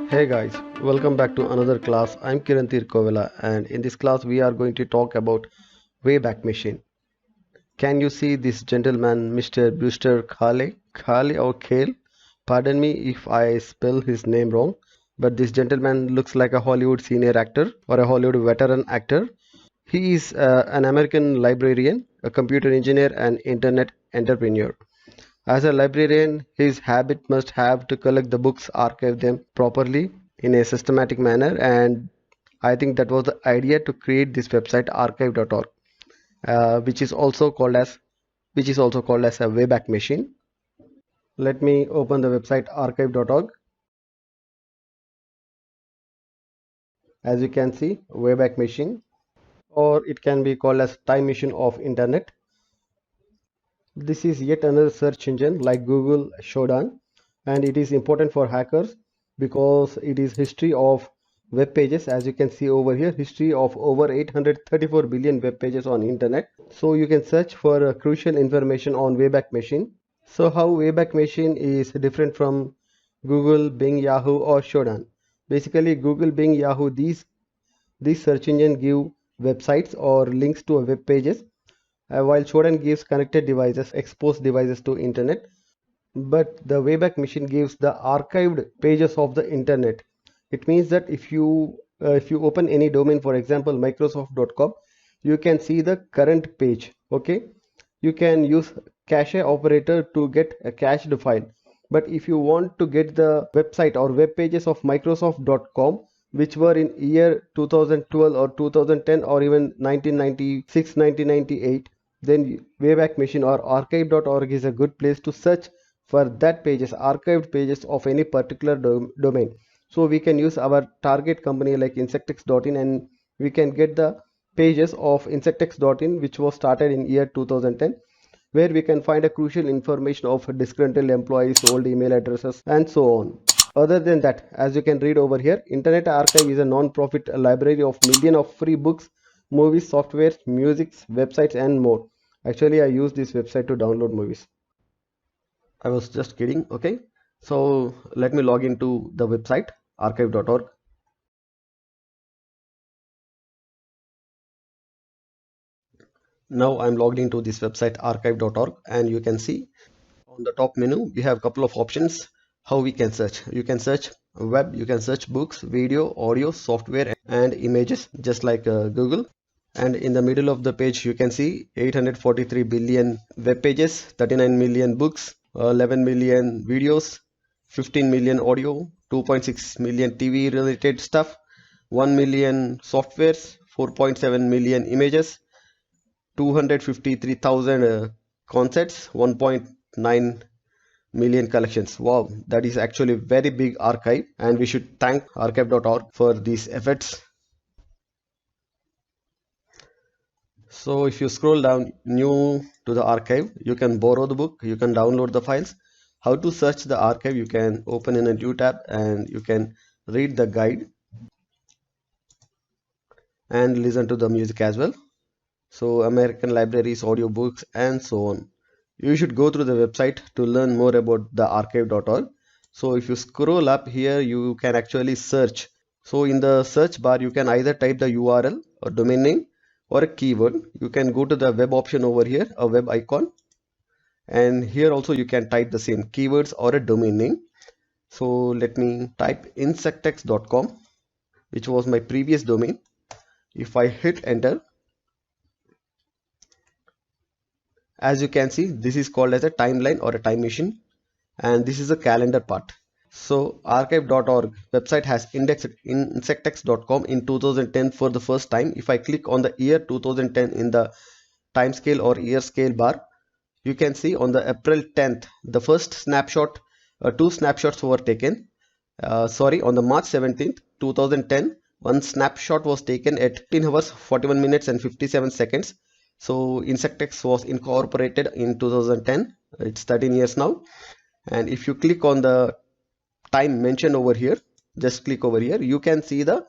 Hey guys, welcome back to another class. I'm Kirantir Kovela, and in this class we are going to talk about Wayback Machine. Can you see this gentleman, Mr. Brewster Khale or Kale? Pardon me if I spell his name wrong, but this gentleman looks like a Hollywood senior actor or a Hollywood veteran actor. He is an American librarian, a computer engineer, and internet entrepreneur. As a librarian, his habit must have to collect the books, archive them properly in a systematic manner, and I think that was the idea to create this website archive.org, which is also called as a Wayback Machine. Let me open the website archive.org. As you can see, Wayback Machine, or it can be called as time machine of internet. This is yet another search engine like Google Shodan, and it is important for hackers because it is history of web pages. As you can see over here, history of over 834 billion web pages on internet. So you can search for crucial information on Wayback Machine. So how Wayback Machine is different from Google, Bing, Yahoo or Shodan. Basically Google, Bing, Yahoo, these search engine give websites or links to a web pages, while Shodan gives connected devices, exposed devices to internet. But the Wayback Machine gives the archived pages of the internet. It means that if you open any domain, for example microsoft.com, you can see the current page. Okay, you can use cache operator to get a cached file. But if you want to get the website or web pages of microsoft.com which were in year 2012 or 2010 or even 1996 1998, then Wayback Machine or archive.org is a good place to search for that pages, archived pages of any particular domain. So we can use our target company like INSECTECHS.in, and we can get the pages of INSECTECHS.in which was started in year 2010, where we can find a crucial information of disgruntled employees, old email addresses, and so on. Other than that, as you can read over here, Internet Archive is a non-profit library of millions of free books, movies, softwares, musics, websites, and more. Actually, I use this website to download movies. I was just kidding. Okay, so let me log into the website archive.org. Now I'm logged into this website archive.org, and you can see on the top menu we have a couple of options how we can search. You can search web, you can search books, video, audio, software, and images, just like Google. And in the middle of the page you can see 843 billion web pages, 39 million books, 11 million videos, 15 million audio, 2.6 million TV related stuff, 1 million softwares, 4.7 million images, 253,000 concepts, 1.9 million collections. Wow, that is actually very big archive, and we should thank archive.org for these efforts. So if you scroll down new to the archive, you can borrow the book, you can download the files. How to search the archive, you can open in a new tab and you can read the guide and listen to the music as well. So American libraries, audiobooks, and so on. You should go through the website to learn more about the archive.org. So if you scroll up here, you can actually search. So in the search bar, you can either type the URL or domain name or a keyword. You can go to the web option over here, a web icon, and here also you can type the same keywords or a domain name. So let me type insectechs.com, which was my previous domain. If I hit enter, as you can see, this is called as a timeline or a time machine, and this is a calendar part. So archive.org website has indexed insectechs.com in 2010 for the first time. If I click on the year 2010 in the time scale or year scale bar, you can see on the April 10th the first snapshot, two snapshots were taken. On the March 17th 2010, one snapshot was taken at 15 hours 41 minutes and 57 seconds. So INSECTECHS was incorporated in 2010. It's 13 years now. And if you click on the time mentioned over here, just click over here, you can see the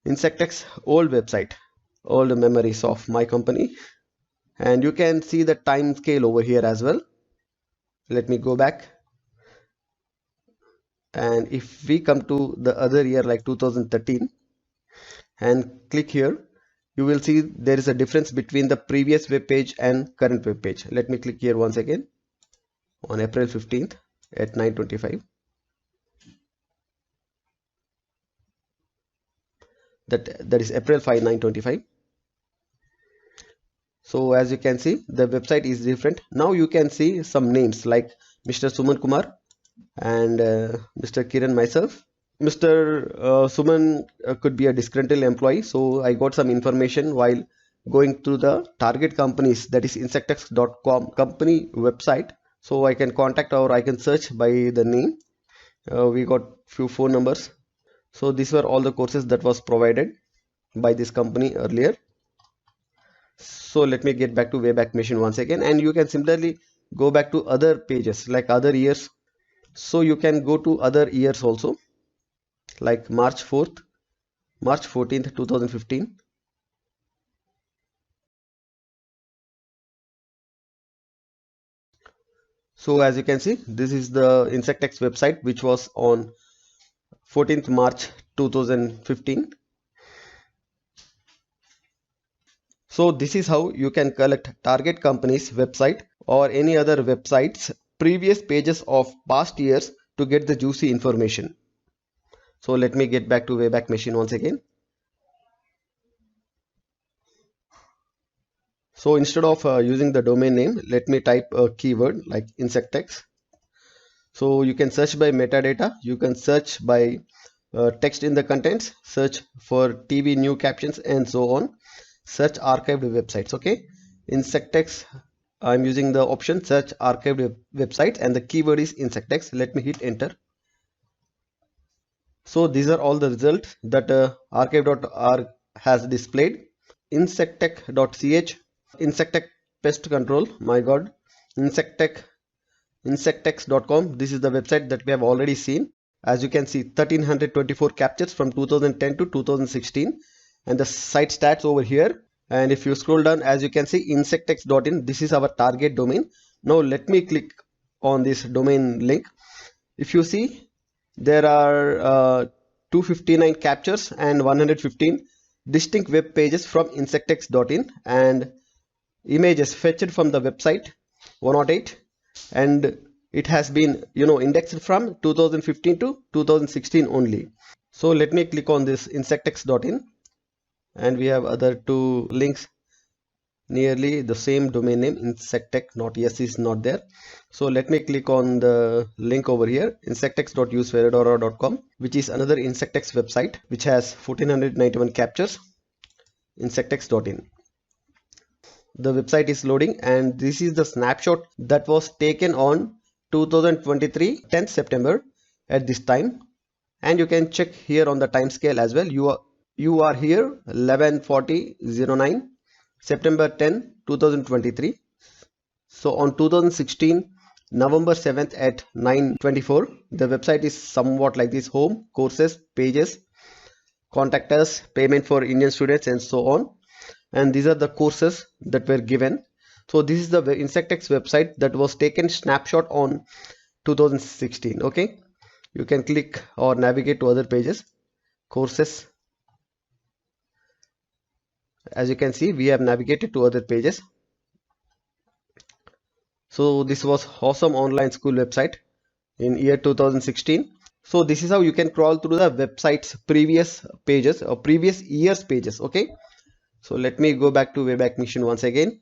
INSECTECHS old website, old memories of my company, and you can see the time scale over here as well. Let me go back, And if we come to the other year like 2013 and click here, you will see there is a difference between the previous web page and current web page. Let me click here once again on April 15th at 9:25. That is April 5, 9:25. So as you can see, the website is different. Now you can see some names like Mr. Suman Kumar and Mr. Kiran myself. Mr. Suman could be a disgruntled employee. So I got some information while going to the target companies, that is insectechs.com company website. So I can contact or I can search by the name. We got few phone numbers. So these were all the courses that was provided by this company earlier. So let me get back to Wayback Machine once again, and you can similarly go back to other pages like other years. So you can go to other years also, like March 4th, March 14th, 2015. So as you can see, this is the INSECTECHS website, which was on 14th March 2015. So this is how you can collect target company's website or any other websites previous pages of past years to get the juicy information. So let me get back to Wayback Machine once again. So instead of using the domain name, let me type a keyword like INSECTECHS. So you can search by metadata, you can search by text in the contents, search for TV new captions and so on, search archived websites. Okay, INSECTECHS, I'm using the option search archived websites and the keyword is INSECTECHS. Let me hit enter. So these are all the results that archive.org has displayed. Insectech.ch, Insectech pest control, my god, insectechs.com. This is the website that we have already seen. As you can see, 1324 captures from 2010 to 2016 and the site stats over here. And if you scroll down, as you can see, insectechs.in, this is our target domain. Now let me click on this domain link. If you see, there are 259 captures and 115 distinct web pages from insectechs.in and images fetched from the website 108, and it has been indexed from 2015 to 2016 only. So let me click on this insectechs.in and we have other two links nearly the same domain name. Insectech not yes is not there. So let me click on the link over here, insectechs.useferradora.com, which is another INSECTECHS website which has 1491 captures. Insectechs.in. The website is loading and this is the snapshot that was taken on 2023 10th September at this time, and you can check here on the time scale as well. You are here 11:40:09 September 10 2023. So on 2016 November 7th at 9:24, the website is somewhat like this: home, courses, pages, contact us, payment for Indian students and so on. And these are the courses that were given. So this is the INSECTECHS website that was taken snapshot on 2016. Okay, you can click or navigate to other pages. Courses, as you can see, we have navigated to other pages. So this was awesome online school website in year 2016. So this is how you can crawl through the website's previous pages or previous year's pages. Okay, so let me go back to Wayback Machine once again.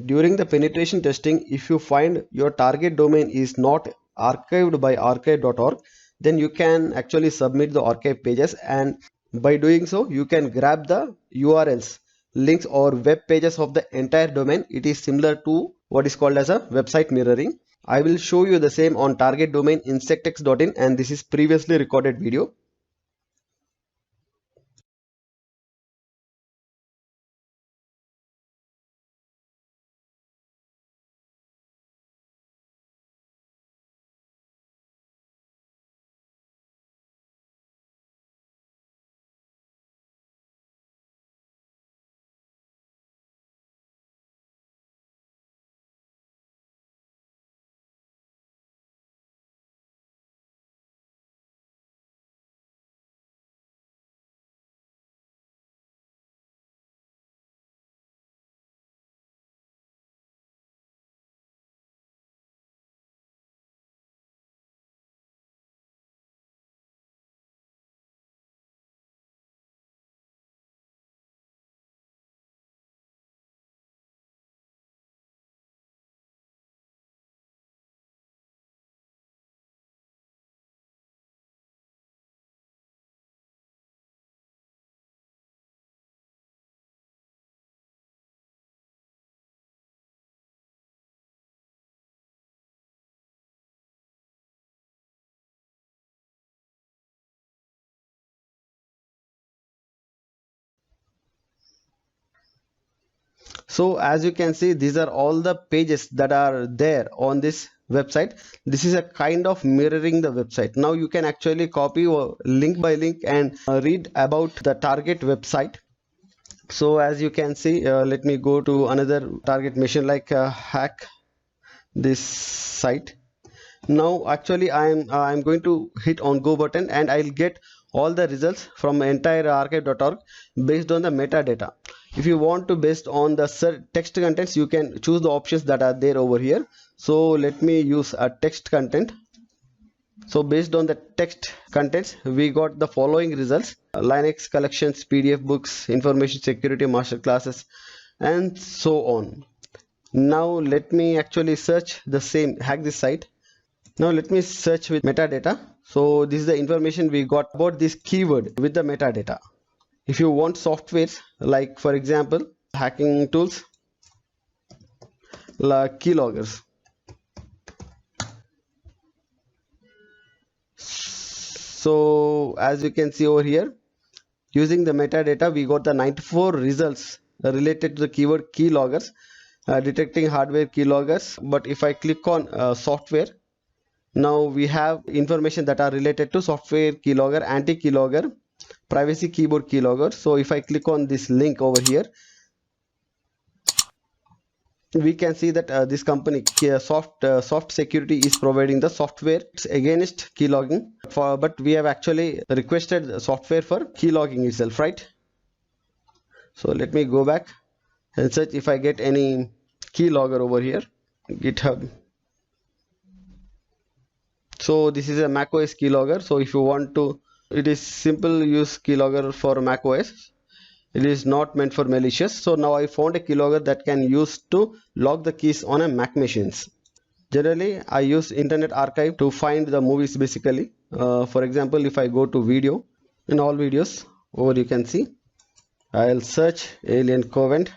During the penetration testing, if you find your target domain is not archived by archive.org, then you can actually submit the archive pages, and by doing so you can grab the URLs, links or web pages of the entire domain. It is similar to what is called as a website mirroring. I will show you the same on target domain insectechs.in, and this is previously recorded video. So as you can see, these are all the pages that are there on this website. This is a kind of mirroring the website. Now you can actually copy link by link and read about the target website. So as you can see, let me go to another target mission, like hack this site. Now actually I'm going to hit on go button, and I'll get all the results from entire archive.org based on the metadata. If you want to based on the text contents, you can choose the options that are there over here. So let me use a text content. So based on the text contents, we got the following results: Linux collections, PDF books, information security master classes, and so on. Now let me actually search the same hack this site. Now let me search with metadata. So this is the information we got about this keyword with the metadata. If you want softwares, like for example hacking tools, like keyloggers. So as you can see over here, using the metadata, we got the 94 results related to the keyword keyloggers, detecting hardware keyloggers. But if I click on software, now we have information that are related to software keylogger, anti-keylogger, privacy keyboard keylogger. So if I click on this link over here, we can see that this company soft security is providing the software against keylogging, but we have actually requested software for keylogging itself, right? So let me go back and search if I get any keylogger over here, GitHub. So this is a macOS keylogger. So if you want to, it is simple use keylogger for macOS. It is not meant for malicious. So now I found a keylogger that can use to log the keys on a Mac machines. Generally I use Internet Archive to find the movies basically. For example, if I go to video, in all videos over you can see, I'll search Alien Covenant.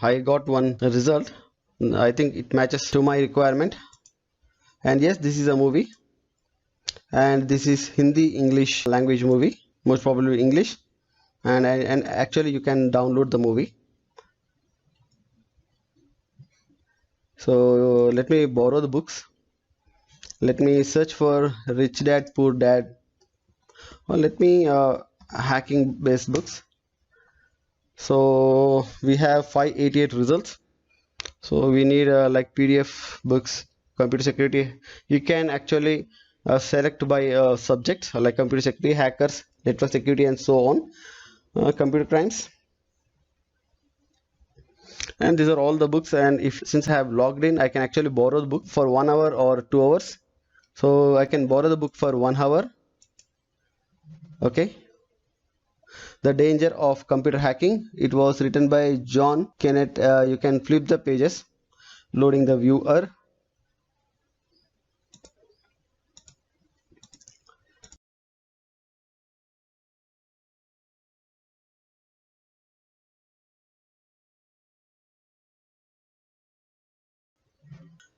I got one result. I think it matches to my requirement, and yes, this is a movie, and this is Hindi English language movie, most probably English, and actually you can download the movie. So let me borrow the books. Let me search for Rich Dad Poor Dad, or let me hacking based books. So we have 588 results. So we need like PDF books, computer security. You can actually select by subjects like computer security, hackers, network security, and so on. Computer crimes, and these are all the books. And if since I have logged in, I can actually borrow the book for 1 hour or 2 hours. So I can borrow the book for 1 hour. Okay. The Danger of Computer Hacking. It was written by John Kenneth. You can flip the pages, loading the viewer.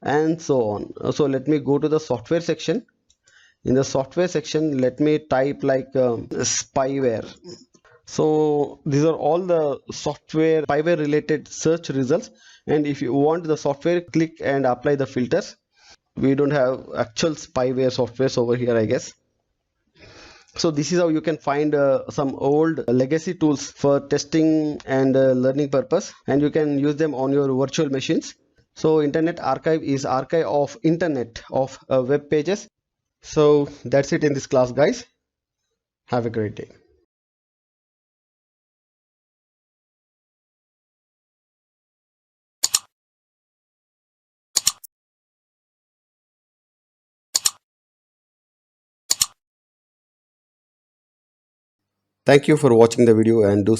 And so on. So let me go to the software section. In the software section, let me type like spyware. So these are all the software spyware related search results, and if you want the software, click and apply the filters. We don't have actual spyware softwares over here, I guess. So this is how you can find some old legacy tools for testing and learning purpose, and you can use them on your virtual machines. So Internet Archive is archive of internet of web pages. So that's it in this class, guys. Have a great day. Thank you for watching the video, and do